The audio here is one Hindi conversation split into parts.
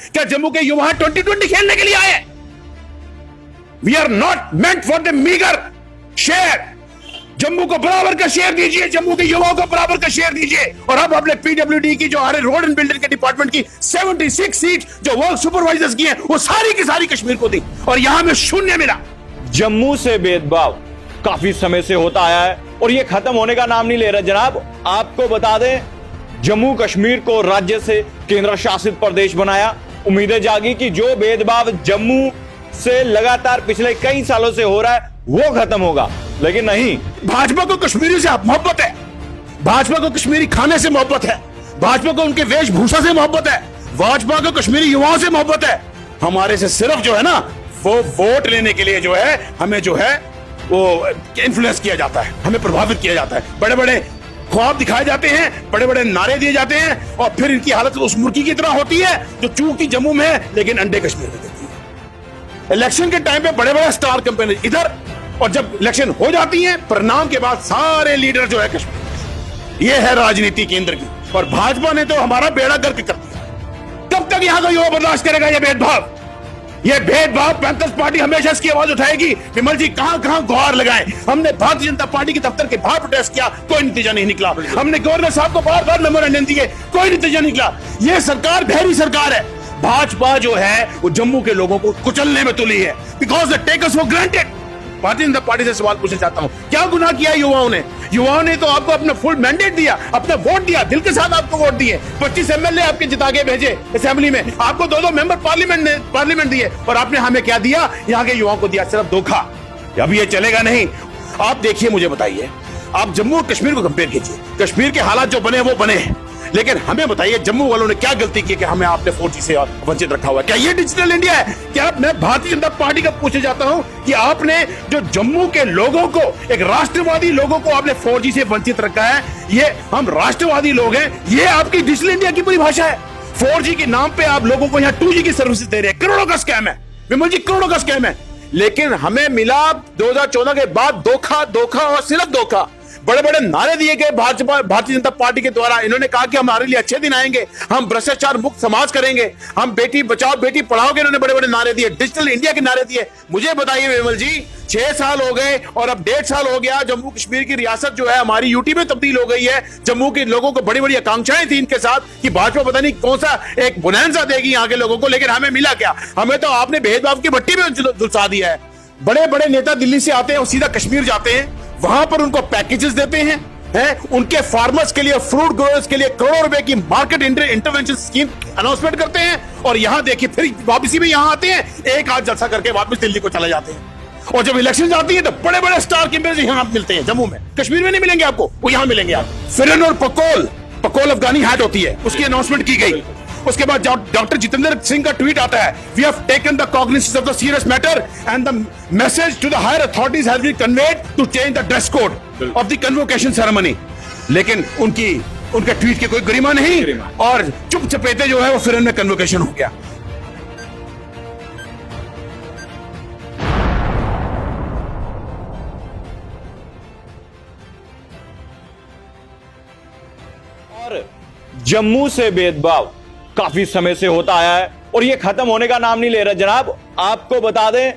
क्या जम्मू के युवा 2020 खेलने के लिए आए? We are not meant for the meagre share. Jammu को बराबर का शेयर दीजिए, जम्मू के युवाओं को बराबर का शेयर दीजिए। और अब आपने पीडब्ल्यूडी की जो हमारे रोड एंड बिल्डिंग के डिपार्टमेंट की 76 सीट जो वर्क सुपरवाइजर्स की है वो सारी की सारी कश्मीर को दी और यहां में शून्य मिला। जम्मू से भेदभाव काफी समय से होता आया है और ये खत्म होने का नाम नहीं ले रहा। जनाब, आपको बता दें, जम्मू कश्मीर को राज्य से केंद्र शासित प्रदेश बनाया। उम्मीदें जागी कि जो भेदभाव जम्मू से लगातार पिछले कई सालों से हो रहा है वो खत्म होगा, लेकिन नहीं। भाजपा को कश्मीरी से मोहब्बत है, भाजपा को कश्मीरी खाने से मोहब्बत है, भाजपा को उनके वेशभूषा से मोहब्बत है, भाजपा को कश्मीरी युवाओं से मोहब्बत है। हमारे से सिर्फ जो है ना वो वोट लेने के लिए जो है हमें जो है वो इन्फ्लुएंस किया जाता है, हमें प्रभावित किया जाता है। बड़े बड़े ख्वाब दिखाए जाते हैं, बड़े बड़े नारे दिए जाते हैं और फिर इनकी हालत उस मुर्गी की तरह होती है जो चूकती जम्मू में है लेकिन अंडे कश्मीर में देती है। इलेक्शन के टाइम पे बड़े बड़े स्टार कंपनी इधर, और जब इलेक्शन हो जाती है परिणाम के बाद सारे लीडर जो है कश्मीर। ये है राजनीति केंद्र की, और भाजपा ने तो हमारा बेड़ा गर्क कर दिया। कब तक यहां का युवा बर्दाश्त करेगा ये भेदभाव? ये भेदभाव पैंथर्स पार्टी हमेशा इसकी आवाज उठाएगी। विमल जी कहां कहां गुहार लगाए, हमने भारतीय जनता पार्टी के दफ्तर के बाहर प्रोटेस्ट किया, कोई नतीजा नहीं निकला। हमने गवर्नर साहब को बार बार मेमोरेंडम दिए, कोई नतीजा नहीं निकला। ये सरकार बहरी सरकार है। भाजपा जो है वो जम्मू के लोगों को कुचलने में तुली है, because they take us for granted. Bharatiya Janata party से सवाल पूछना चाहता हूं, क्या गुनाह किया युवाओं ने? युवाओं ने तो आपको अपना फुल मैंडेट दिया, अपना वोट दिया, दिल के साथ आपको वोट दिए। 25 एमएलए आपके जिता के भेजे असेंबली में, आपको 2-2 मेंबर पार्लियामेंट दिए, और आपने हमें क्या दिया? यहाँ के युवाओं को दिया सिर्फ धोखा। अब ये चलेगा नहीं। आप देखिए, मुझे बताइए, आप जम्मू और कश्मीर को कंपेयर कीजिए। कश्मीर के हालात जो बने वो बने हैं, लेकिन हमें बताइए जम्मू वालों ने क्या गलती की कि हमें आपने 4G से वंचित रखा हुआ है? क्या ये डिजिटल इंडिया है? क्या मैं भारतीय जनता पार्टी का पूछना चाहता हूं कि आपने जो जम्मू के लोगों को, एक राष्ट्रवादी लोगों को आपने 4G से वंचित रखा है। ये हम राष्ट्रवादी लोग हैं, ये आपकी डिजिटल इंडिया की परिभाषा है। 4G के नाम पे आप लोगों को यहाँ 2G की सर्विस दे रहे हैं। करोड़ों का स्कैम है विमल जी, करोड़ों का स्कैम है। लेकिन हमें मिला 2014 के बाद धोखा, धोखा और सिर्फ धोखा। बड़े बड़े नारे दिए गए भारतीय जनता पार्टी के द्वारा। इन्होंने कहा कि हमारे लिए अच्छे दिन आएंगे, हम भ्रष्टाचार मुक्त समाज करेंगे, हम बेटी बचाओ बेटी पढ़ाओ के इन्होंने बड़े बड़े नारे दिए, डिजिटल इंडिया के नारे दिए। मुझे बताइए विमल जी, 6 साल हो गए और अब 1.5 साल हो गया, जम्मू कश्मीर की रियासत जो है हमारी यूटी में तब्दील हो गई है। जम्मू के लोगों को बड़ी बड़ी आकांक्षाएं थी इनके साथ कि भाजपा पता नहीं कौन सा एक बोनैंजा देगी यहाँ के लोगों को, लेकिन हमें मिला क्या? हमें तो आपने भेदभाव की भट्टी में झुलसा दिया है। बड़े बड़े नेता दिल्ली से आते हैं और सीधा कश्मीर जाते हैं, वहां पर उनको पैकेजेस देते हैं, उनके फार्मर्स के लिए, फ्रूट ग्रोअर्स के लिए करोड़ों रुपए की मार्केट इंटरवेंशन स्कीम अनाउंसमेंट करते हैं, और यहां देखिए फिर वापसी में यहां आते हैं, एक हाथ जलसा करके वापस दिल्ली को चले जाते हैं। और जब इलेक्शन आती है तो बड़े बड़े स्टार कैंपेनर्स यहां मिलते हैं जम्मू में। कश्मीर में नहीं मिलेंगे आपको, वो यहां मिलेंगे आपको। फिरन और पकोल अफगानी हैट होती है, उसकी अनाउंसमेंट की गई। उसके बाद डॉक्टर जितेंद्र सिंह का ट्वीट आता है, we have taken the cognizance of the serious matter and the message to the higher authorities has been conveyed to change the dress code of the convocation ceremony. लेकिन उनके ट्वीट की कोई गरिमा नहीं, और चुप चपेते जो है वो फिर में कन्वोकेशन हो गया। और जम्मू से भेदभाव काफी समय से होता आया है और ये खत्म होने का नाम नहीं ले रहा। जनाब, आपको बता दें,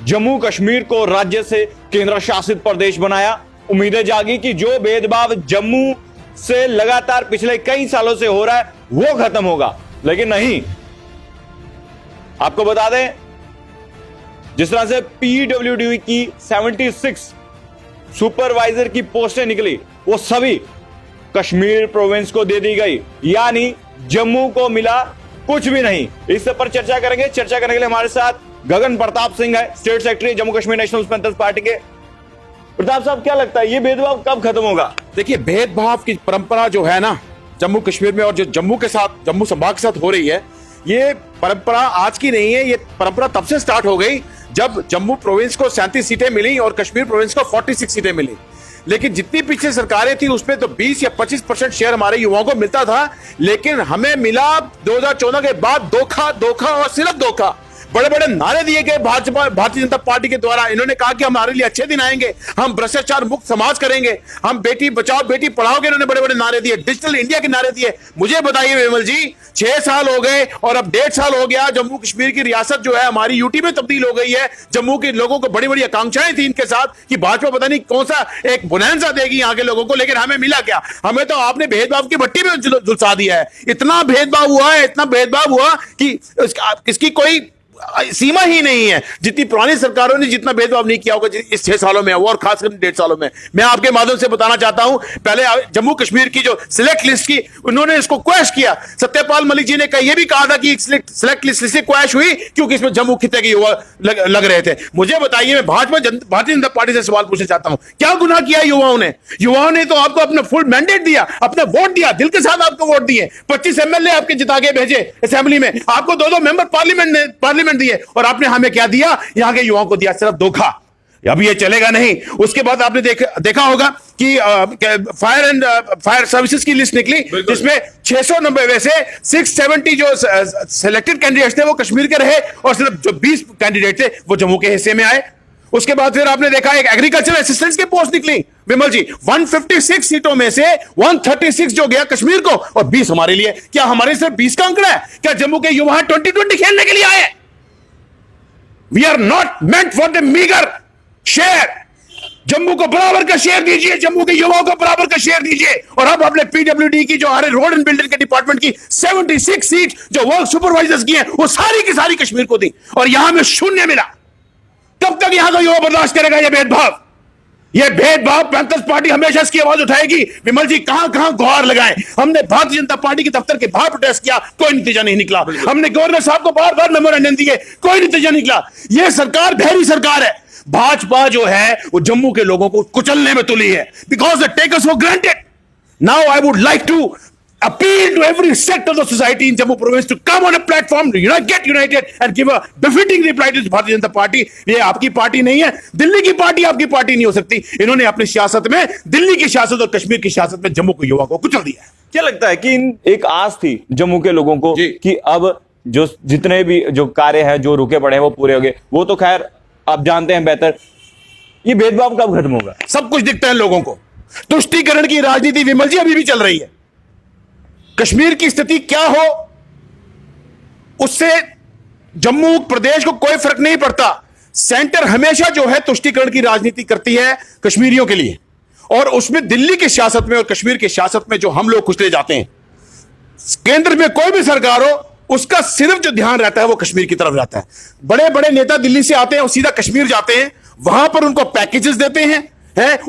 जम्मू कश्मीर को राज्य से केंद्र शासित प्रदेश बनाया। उम्मीदें जागी कि जो भेदभाव जम्मू से लगातार पिछले कई सालों से हो रहा है वो खत्म होगा, लेकिन नहीं। आपको बता दें, जिस तरह से पीडब्ल्यूडी की 76 सुपरवाइजर की पोस्टें निकली वो सभी कश्मीर प्रोविंस को दे दी गई, यानी जम्मू को मिला कुछ भी नहीं। इस पर चर्चा करेंगे। चर्चा करने के लिए हमारे साथ गगन प्रताप सिंह है, state secretary Jammu Kashmir national panthers party के। प्रताप साहब, क्या लगता है ये भेदभाव कब खत्म होगा? देखिए, भेदभाव की परंपरा जो है ना जम्मू कश्मीर में और जो जम्मू संभाग के साथ हो रही है, ये परंपरा आज की नहीं है। ये परंपरा तब से स्टार्ट हो गई जब जम्मू प्रोविंस को 37 सीटें मिली और कश्मीर प्रोविंस को 46 सीटें मिली। लेकिन जितनी पीछे सरकारें थी उसमें तो 20 या 25% शेयर हमारे युवाओं को मिलता था, लेकिन हमें मिला 2014 के बाद धोखा, धोखा और सिर्फ धोखा। बड़े बड़े नारे दिए गए भाजपा भारतीय जनता पार्टी के द्वारा। इन्होंने कहा कि हमारे लिए अच्छे दिन आएंगे, हम भ्रष्टाचार मुक्त समाज करेंगे, हम बेटी बचाओ बेटी पढ़ाओ के इन्होंने बड़े बड़े नारे दिए, डिजिटल इंडिया के नारे दिए। मुझे बताइए विमल जी, 6 साल हो गए और अब 1.5 साल हो गया, जम्मू कश्मीर की रियासत जो है हमारी यूटी में तब्दील हो गई है। जम्मू के लोगों को बड़ी बड़ी आकांक्षाएं थी इनके साथ कि भाजपा पता नहीं कौन सा एक बोनैंजा देगी यहाँ के लोगों को, लेकिन हमें मिला क्या? हमें तो आपने भेदभाव की भट्टी में झुलसा दिया है। इतना भेदभाव हुआ है, इतना भेदभाव हुआ कि किसकी कोई सीमा ही नहीं है। जितनी पुरानी सरकारों ने जितना भेदभाव नहीं किया होगा इस 6 सालों में, और खासकर 1.5 सालों में। मैं आपके माध्यम से बताना चाहता हूं, पहले जम्मू कश्मीर की जो सिलेक्ट लिस्ट की उन्होंने इसको क्वैश किया। सत्यपाल मलिक जी ने यह भी कहा था कि सिलेक्ट लिस्ट से क्वैश हुई क्योंकि इसमें जम्मू खिते के युवा लग रहे थे। मुझे बताइए, मैं भारतीय जनता पार्टी से सवाल पूछना चाहता हूं, क्या गुनाह किया युवाओं ने? युवाओं ने तो आपको अपना फुल मैंडेट दिया, अपना वोट दिया, दिल के साथ आपको वोट दिए, 25 एमएलए आपके जिता के भेजे असेंबली में, आपको 2 मेंबर पार्लियामेंट दिए, और आपने हमें क्या दिया? यहां के युवाओं को दिया सिर्फ धोखा। अब ये चलेगा नहीं। उसके बाद आपने देखा होगा कि फायर सर्विसेज की लिस्ट निकली जिसमें 690 में से 670 जो सिलेक्टेड कैंडिडेट्स थे वो कश्मीर के रहे और सिर्फ जो 20 कैंडिडेट थे वो जम्मू के हिस्से में आए। उसके बाद फिर आपने देखा एक एग्रीकल्चर असिस्टेंट की पोस्ट निकली विमल जी, 156 सीटों में से 136 जो गया कश्मीर को और 20 हमारे लिए। क्या हमारे सिर्फ 20 का आंकड़ा है? क्या जम्मू के युवा 2020 खेलने के लिए आए? We are not meant for the meager share. Jammu को बराबर का शेयर दीजिए, जम्मू के युवाओं को बराबर का शेयर दीजिए। और अब आपने पीडब्ल्यूडी की जो हमारे रोड एंड बिल्डिंग के डिपार्टमेंट की 76 सीट जो वर्क सुपरवाइजर्स की हैं वो सारी की सारी कश्मीर को दी और यहां में 0 मिला। कब तक यहां का युवा बर्दाश्त करेगा यह भेदभाव? यह भेदभाव पैंथर्स पार्टी हमेशा इसकी आवाज उठाएगी। विमल जी, कहां गुहार लगाएं? हमने भारतीय जनता पार्टी के दफ्तर के बाहर प्रोटेस्ट किया, कोई नतीजा नहीं निकला। हमने गवर्नर साहब को बार-बार मेमोरेंडम दिए, कोई नतीजा नहीं निकला। यह सरकार बहरी सरकार है। भाजपा जो है वो जम्मू के लोगों को कुचलने में तुली है, because they take us for granted. Now I would like to appeal to every sector of the society in Jammu province to come on a platform, get united and give a befitting reply to भारतीय जनता पार्टी। ये आपकी पार्टी नहीं है, दिल्ली की पार्टी आपकी पार्टी नहीं हो सकती। इन्होंने अपनी सियासत में दिल्ली की सियासत और कश्मीर की सियासत में जम्मू के युवा को कुचल दिया है। क्या लगता है कि एक आस थी जम्मू के लोगों को कि अब जो जितने भी जो कार्य है जो रुके पड़े हैं वो पूरे हो गए? वो तो खैर आप जानते हैं बेहतर। ये भेदभाव कब खत्म होगा? सब कुछ दिखता है लोगों को। तुष्टीकरण की राजनीति विमल जी अभी भी चल रही है। कश्मीर की स्थिति क्या हो उससे जम्मू प्रदेश को कोई फर्क नहीं पड़ता। सेंटर हमेशा जो है तुष्टीकरण की राजनीति करती है कश्मीरियों के लिए, और उसमें दिल्ली की सियासत में और कश्मीर की सियासत में जो हम लोग कुचले जाते हैं। केंद्र में कोई भी सरकार हो उसका सिर्फ जो ध्यान रहता है वो कश्मीर की तरफ रहता है। बड़े बड़े नेता दिल्ली से आते हैं और सीधा कश्मीर जाते हैं, वहां पर उनको पैकेजेस देते हैं,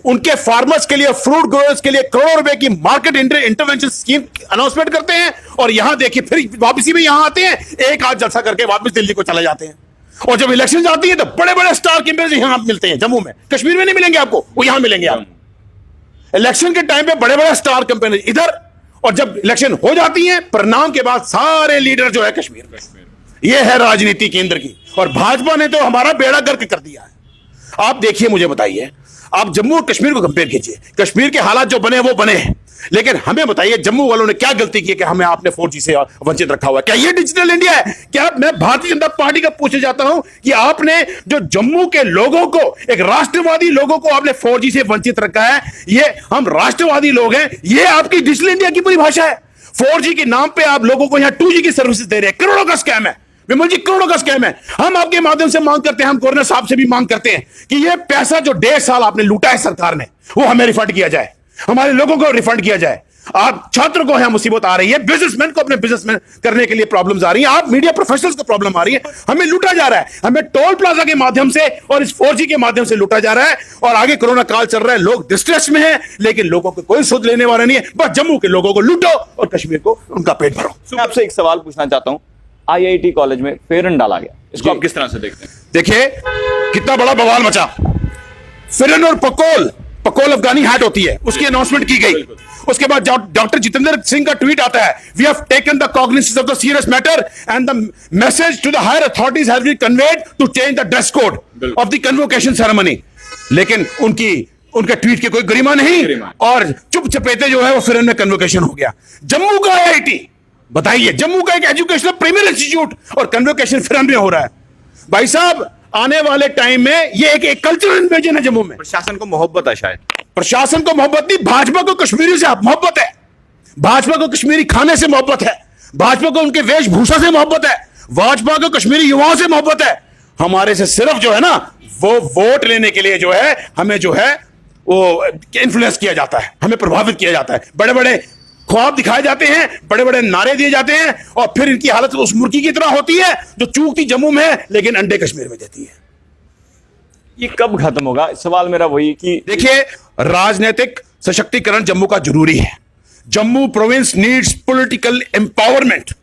उनके फार्मर्स के लिए, फ्रूट ग्रोअर्स के लिए करोड़ों रुपए की मार्केट इंटरवेंशन स्कीम अनाउंसमेंट करते हैं, और यहां देखिए फिर वापसी में यहां आते हैं, एक हाथ जलसा करके वापस दिल्ली को चले जाते हैं। और जब इलेक्शन आती है तो बड़े बड़े स्टार कैंपेन यहां मिलते हैं जम्मू में, कश्मीर में नहीं मिलेंगे आपको, वो यहां मिलेंगे आपको। इलेक्शन के टाइम पे बड़े बड़े स्टार कैंपेन इधर, और जब इलेक्शन हो जाती है परिणाम के बाद सारे लीडर जो है कश्मीर। यह है राजनीति केंद्र की, और भाजपा ने तो हमारा बेड़ा गर्क कर दिया है। आप देखिए, मुझे बताइए, आप जम्मू और कश्मीर को कंपेयर कीजिए। कश्मीर के हालात जो बने वो बने हैं, लेकिन हमें बताइए जम्मू वालों ने क्या गलती की कि हमें आपने 4G से वंचित रखा हुआ है? क्या ये डिजिटल इंडिया है? क्या मैं भारतीय जनता पार्टी का पूछना चाहता हूं कि आपने जो जम्मू के लोगों को, एक राष्ट्रवादी लोगों को आपने 4G से वंचित रखा है। ये हम राष्ट्रवादी लोग हैं, ये आपकी डिजिटल इंडिया की परिभाषा है। 4G के नाम पे आप लोगों को यहां 2G की सर्विसेज दे रहे हैं। करोड़ों का स्कैम है विमल जी, करोड़ों का स्कैम है। हम आपके माध्यम से मांग करते हैं, हम गवर्नर साहब से भी मांग करते हैं कि यह पैसा जो 1.5 साल आपने लूटा है सरकार ने, वो हमें रिफंड किया जाए, हमारे लोगों को रिफंड किया जाए। आप छात्र को यहां मुसीबत आ रही है, बिजनेसमैन को अपने बिजनेसमैन करने के लिए प्रॉब्लम्स आ रही हैं, आप मीडिया प्रोफेशनल्स को प्रॉब्लम आ रही है। हमें लूटा जा रहा है, हमें टोल प्लाजा के माध्यम से और इस 4G के माध्यम से लूटा जा रहा है। और आगे कोरोना काल चल रहा है, लोग डिस्ट्रेस में हैं, लेकिन लोगों को कोई सुध लेने वाला नहीं है। बस जम्मू के लोगों को लूटो और कश्मीर को उनका पेट भरो। मैं आपसे एक सवाल पूछना चाहता हूं, IIT कॉलेज में फेरन डाला गया, इसको आप किस तरह से देखते हैं? देखिए कितना बड़ा बवाल मचा। फिरन और पकोल अफगानी हैट होती है, उसकी अनाउंसमेंट की गई। उसके बाद डॉक्टर जितेंद्र सिंह का ट्वीट आता है, we have taken the cognizance of the serious matter and the message to the higher authorities has been conveyed to change the dress code of the convocation ceremony. लेकिन उनके ट्वीट की कोई गरिमा नहीं, और चुप चपेते जो है वो फिरन में कन्वोकेशन हो गया। जम्मू का IIT, बताइए, जम्मू का एक एजुकेशनल प्रीमियर इंस्टीट्यूट, और कन्वोकेशन फिरन में हो रहा है। भाई साहब आने वाले टाइम में ये एक कल्चरल इन्वेजन है जम्मू में। प्रशासन को मोहब्बत है शायद। प्रशासन को मोहब्बत नहीं, भाजपा को कश्मीरी से मोहब्बत है। भाजपा को कश्मीरी खाने से मोहब्बत है। भाजपा को उनके वेशभूषा से मोहब्बत है। भाजपा को कश्मीरी युवाओं से मोहब्बत है। हमारे से सिर्फ जो है ना वो वोट लेने के लिए जो है हमें जो है वो इन्फ्लुएंस किया जाता है, हमें प्रभावित किया जाता है। बड़े बड़े ख्वाब दिखाए जाते हैं, बड़े बड़े नारे दिए जाते हैं और फिर इनकी हालत उस मुर्गी की तरह होती है जो चूकती जम्मू में है लेकिन अंडे कश्मीर में देती है। ये कब खत्म होगा? सवाल मेरा वही कि देखिए, राजनीतिक सशक्तिकरण जम्मू का जरूरी है। Jammu province needs political empowerment.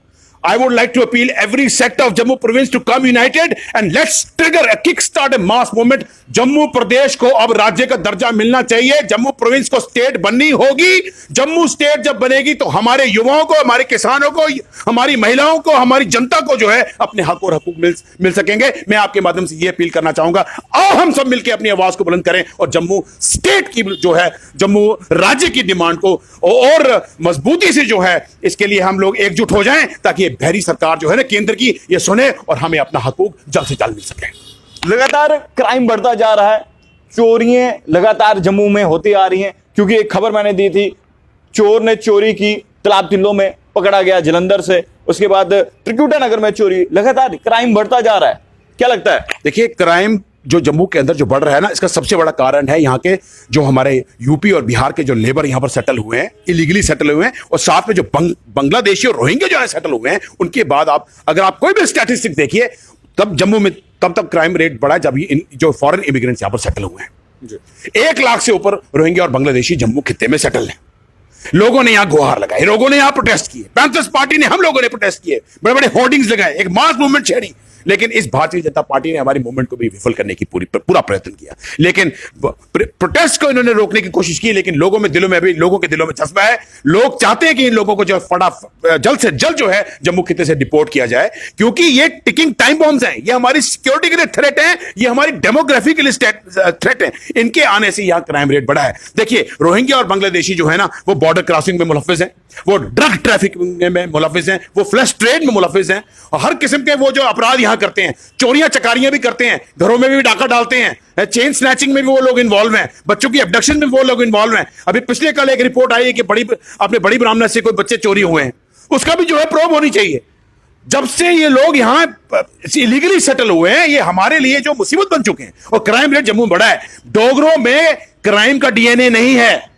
I would like to appeal every sector of Jammu province to come united and let's trigger a kickstart a mass movement। Jammu प्रदेश को अब राज्य का दर्जा मिलना चाहिए। जम्मू प्रोविंस को स्टेट बननी होगी। जम्मू स्टेट जब बनेगी तो हमारे युवाओं को, हमारे किसानों को, हमारी महिलाओं को, हमारी जनता को जो है अपने हक और हकूक मिल सकेंगे। मैं आपके माध्यम से यह अपील करना चाहूंगा, आओ हम सब मिलकर अपनी आवाज को बुलंद करें और जम्मू स्टेट की जो है, जम्मू राज्य की डिमांड को और मजबूती से जो है इसके लिए हम लोग एकजुट हो जाएं ताकि बहरी सरकार जो है ना केंद्र की ये सुने और हमें अपना हकूक जल्द से जल्द मिल सके। लगातार क्राइम बढ़ता जा रहा है, चोरियां लगातार जम्मू में होती आ रही हैं। क्योंकि एक खबर मैंने दी थी, चोर ने चोरी की, तालाब तिल्लो में पकड़ा गया जलंधर से, उसके बाद त्रिकुटा नगर में चोरी। लगातार क्राइम बढ़ता जा रहा है, क्या लगता है? देखिए, क्राइम जो जम्मू के अंदर जो बढ़ रहा है ना, इसका सबसे बड़ा कारण है यहाँ के जो हमारे यूपी और बिहार के जो लेबर यहाँ पर सेटल हुए हैं, इलीगली सेटल हुए हैं, और साथ में जो बांग्लादेशी और रोहिंग्या जो है सेटल हुए हैं, उनके बाद अगर आप कोई भी स्टैटिस्टिक देखिए तब जम्मू में तब क्राइम रेट बढ़ा जब जो फॉरेन इमिग्रेंट्स यहाँ पर सेटल हुए हैं। 1 लाख से ऊपर रोहिंग्या और बांग्लादेशी जम्मू खित्ते में सेटल हैं। लोगों ने यहां गुहार लगाई, लोगों ने यहां प्रोटेस्ट किए, पैंथर्स पार्टी ने, हम लोगों ने प्रोटेस्ट किए, बड़े बड़े होर्डिंग्स लगाए, एक मास मूवमेंट छेड़ी। लेकिन इस भारतीय जनता पार्टी ने हमारी मूवमेंट को भी विफल करने की पूरा प्रयत्न किया। लेकिन प्रोटेस्ट को इन्होंने रोकने की कोशिश की, लेकिन लोगों में दिलों में भी, लोगों के दिलों में जज्बा है। लोग चाहते हैं कि इन लोगों को जो जल्द से जल्द जो है जम्मू खित्ते से डिपोर्ट किया जाए, क्योंकि ये टिकिंग टाइम बॉम्ब्स हैं। ये हमारी सिक्योरिटी के लिए थ्रेट है, ये हमारी डेमोग्राफी के लिए थ्रेट है। इनके आने से यहां क्राइम रेट बढ़ा है। देखिए, रोहिंग्या और बांग्लादेशी जो है ना वो बॉर्डर क्रॉसिंग में मुलविस हैं, वो ड्रग ट्रैफिकिंग में मुलविस हैं, वो फ्लैश ट्रेड में मुलविस हैं, और हर किस्म के वो जो अपराध यहां करते हैं, चोरियां चकारियां भी करते हैं, घरों में भी डाका डालते हैं, चेन स्नैचिंग में भी वो लोग इन्वॉल्व हैं, बच्चों की अबडक्शन में वो लोग इन्वॉल्व हैं। अभी पिछले कल एक रिपोर्ट आई है कि बड़ी ब्राह्मण से कोई बच्चे चोरी हुए हैं, उसका भी जो है प्रोब होनी चाहिए। जब से ये लोग यहां इलीगली सेटल हुए हैं, ये हमारे लिए जो मुसीबत बन चुके हैं, और क्राइम रेट जम्मू में बढ़ा है। डोगरों में क्राइम का डीएनए नहीं है।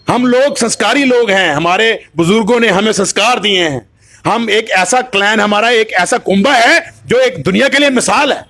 हम लोग संस्कारी लोग हैं, हमारे बुजुर्गों ने हमें संस्कार दिए हैं। हम एक ऐसा क्लैन, हमारा एक ऐसा कुंबा है जो एक दुनिया के लिए मिसाल है।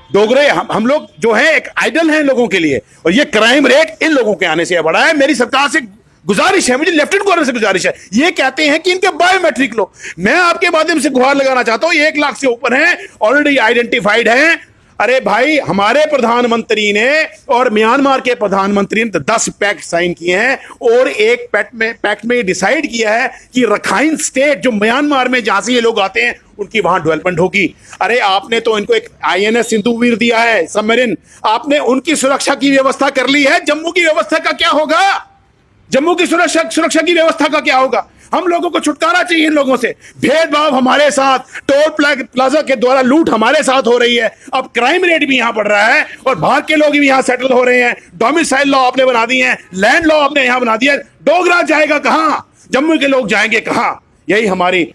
डोगरे हम लोग जो है एक आइडल हैं लोगों के लिए, और ये क्राइम रेट इन लोगों के आने से बढ़ा है। मेरी सरकार से गुजारिश है, मुझे लेफ्टिनेंट गवर्नर से गुजारिश है, ये कहते हैं कि इनके बायोमेट्रिक लो। मैं आपके माध्यम से गुहार लगाना चाहता हूं, 1 लाख से ऊपर हैं, ऑलरेडी आइडेंटिफाइड हैं। अरे भाई, हमारे प्रधानमंत्री ने और म्यांमार के प्रधानमंत्री ने 10 पैक्ट साइन किए हैं, और एक पैक्ट में डिसाइड किया है कि रखाइन स्टेट जो म्यांमार में जहां से ये लोग आते हैं उनकी वहां डेवलपमेंट होगी। अरे आपने तो इनको एक INS सिंधुवीर दिया है, सबमरीन, आपने उनकी सुरक्षा की व्यवस्था कर ली है। जम्मू की व्यवस्था का क्या होगा? जम्मू की सुरक्षा की व्यवस्था का क्या होगा? हम लोगों को छुटकारा चाहिए इन लोगों से। भेदभाव हमारे साथ, टोल प्लाजा के द्वारा लूट हमारे साथ हो रही है। अब क्राइम रेट भी यहां बढ़ रहा है, और बाहर के लोग भी यहां सेटल हो रहे हैं। डोमिसाइल लॉ आपने बना दिए हैं, लैंड लॉ आपने यहां बना दिया है। डोगरा जाएगा कहां? जम्मू के लोग जाएंगे कहां? यही हमारी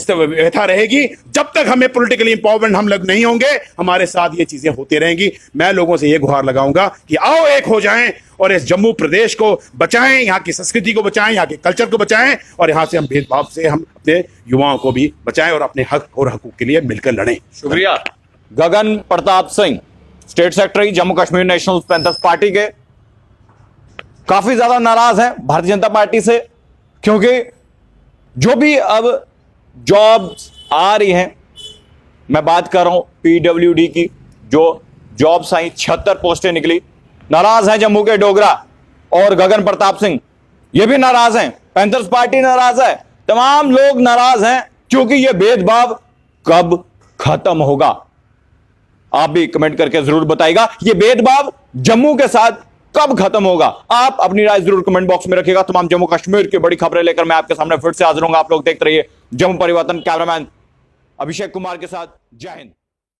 व्यथा रहेगी। जब तक हमें पॉलिटिकली इंपावरमेंट हम लोग नहीं होंगे, हमारे साथ ये चीजें होती रहेंगी। मैं लोगों से ये गुहार लगाऊंगा कि आओ एक हो जाएं और इस जम्मू प्रदेश को बचाएं, यहाँ की संस्कृति को बचाएं, यहाँ के कल्चर को बचाएं, और यहाँ से हम भेदभाव से हम अपने युवाओं को भी बचाएं और अपने हक और हकूक के लिए मिलकर लड़ें। शुक्रिया। Gagan Pratap Singh, state secretary Jammu Kashmir national panthers party के, काफी ज्यादा नाराज हैं भारतीय जनता पार्टी से, क्योंकि जो भी अब जॉब्स आ रही हैं, मैं बात कर रहा हूं PWD की, जो जॉब्स आई 76 पोस्टें निकली। नाराज हैं जम्मू के डोगरा, और गगन प्रताप सिंह ये भी नाराज हैं, पैंथर्स पार्टी नाराज है, तमाम लोग नाराज हैं, क्योंकि ये भेदभाव कब खत्म होगा? आप भी कमेंट करके जरूर बताइएगा, ये भेदभाव जम्मू के साथ कब खत्म होगा? आप अपनी राय जरूर कमेंट बॉक्स में रखिएगा। तमाम जम्मू कश्मीर की बड़ी खबरें लेकर मैं आपके सामने फिर से हाजिर हूंगा। आप लोग देखते रहिए जम्मू परिवर्तन। कैमरामैन अभिषेक कुमार के साथ, जय हिंद।